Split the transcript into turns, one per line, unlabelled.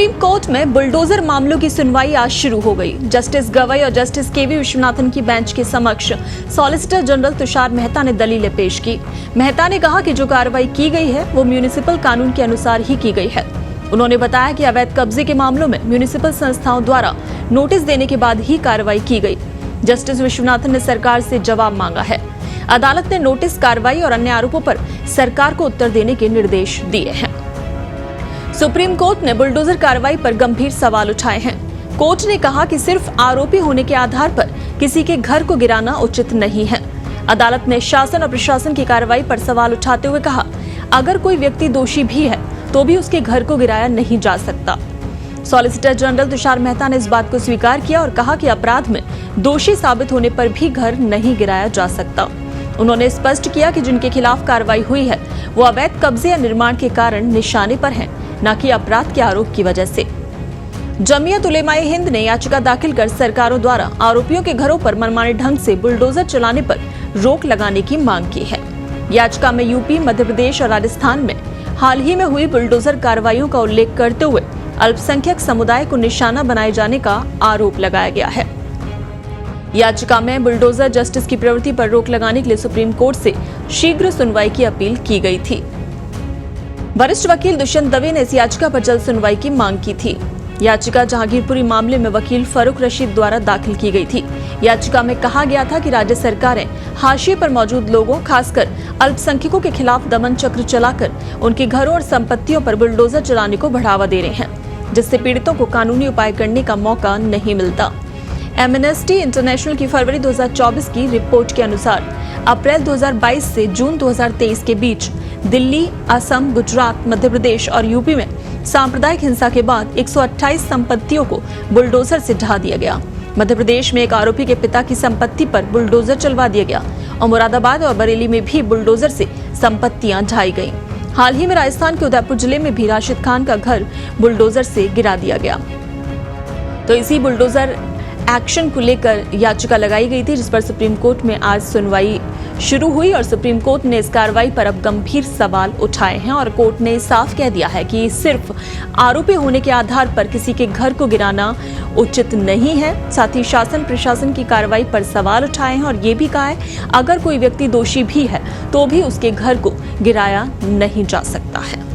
Supreme court में bulldozer मामलों की सुनवाई आज शुरू हो गई। जस्टिस गवई और जस्टिस केवी विश्वनाथन की बेंच के समक्ष सॉलिसिटर जनरल तुषार मेहता ने दलीलें पेश की। मेहता ने कहा कि जो कार्रवाई की गई है वो म्यूनिसिपल कानून के अनुसार ही की गई है। उन्होंने बताया कि अवैध कब्जे के मामलों में म्यूनिसिपल संस्थाओं द्वारा नोटिस देने के बाद ही कार्रवाई की गई। जस्टिस विश्वनाथन ने सरकार से जवाब मांगा है। अदालत ने नोटिस, कार्रवाई और अन्य आरोपों पर सरकार को उत्तर देने के निर्देश दिए हैं। सुप्रीम कोर्ट ने बुलडोजर कार्रवाई पर गंभीर सवाल उठाए हैं। कोर्ट ने कहा कि सिर्फ आरोपी होने के आधार पर किसी के घर को गिराना उचित नहीं है। अदालत ने शासन और प्रशासन की कार्रवाई पर सवाल उठाते हुए कहा, अगर कोई व्यक्ति दोषी भी है तो भी उसके घर को गिराया नहीं जा सकता। सॉलिसिटर जनरल तुषार मेहता ने इस बात को स्वीकार किया और कहा कि अपराध में दोषी साबित होने पर भी घर नहीं गिराया जा सकता। उन्होंने स्पष्ट किया कि जिनके खिलाफ कार्रवाई हुई है वो अवैध कब्जे या निर्माण के कारण निशाने पर हैं, न कि अपराध के आरोप की वजह से। जमीयत उलेमाए हिंद ने याचिका दाखिल कर सरकारों द्वारा आरोपियों के घरों पर मनमाने ढंग से बुलडोजर चलाने पर रोक लगाने की मांग की है। याचिका में यूपी, मध्य प्रदेश और राजस्थान में हाल ही में हुई बुलडोजर कार्रवाइयों का उल्लेख करते हुए अल्पसंख्यक समुदाय को निशाना बनाए जाने का आरोप लगाया गया है। याचिका में बुलडोजर जस्टिस की प्रवृत्ति पर रोक लगाने के लिए सुप्रीम कोर्ट से शीघ्र सुनवाई की अपील की गई थी। वरिष्ठ वकील दुष्यंत दवे ने इस याचिका पर जल्द सुनवाई की मांग की थी। याचिका जहांगीरपुरी मामले में वकील फारूक रशीद द्वारा दाखिल की गई थी। याचिका में कहा गया था कि राज्य सरकारें हाशिए पर मौजूद लोगों, खासकर अल्पसंख्यकों के खिलाफ दमन चक्र चलाकर उनके घरों और संपत्तियों पर बुलडोजर चलाने को बढ़ावा दे रहे हैं, जिससे पीड़ितों को कानूनी उपाय करने का मौका नहीं मिलता। एमनेस्टी इंटरनेशनल की फरवरी 2024 की रिपोर्ट के अनुसार अप्रैल 2022 से जून 2023 के बीच दिल्ली, असम, गुजरात, मध्य प्रदेश और यूपी में सांप्रदायिक हिंसा के बाद 128 संपत्तियों को बुलडोजर से ढहा दिया गया। मध्य प्रदेश में एक आरोपी के पिता की संपत्ति पर बुलडोजर चलवा दिया गया और मुरादाबाद और बरेली में भी बुलडोजर से संपत्तियां ढाई गईं। हाल ही में राजस्थान के उदयपुर जिले में भी राशिद खान का घर बुलडोजर से गिरा दिया गया। तो इसी बुलडोजर एक्शन को लेकर याचिका लगाई गई थी, जिस पर सुप्रीम कोर्ट में आज सुनवाई शुरू हुई और सुप्रीम कोर्ट ने इस कार्रवाई पर अब गंभीर सवाल उठाए हैं और कोर्ट ने साफ कह दिया है कि सिर्फ आरोपी होने के आधार पर किसी के घर को गिराना उचित नहीं है। साथ ही शासन प्रशासन की कार्रवाई पर सवाल उठाए हैं और ये भी कहा है, अगर कोई व्यक्ति दोषी भी है तो भी उसके घर को गिराया नहीं जा सकता है।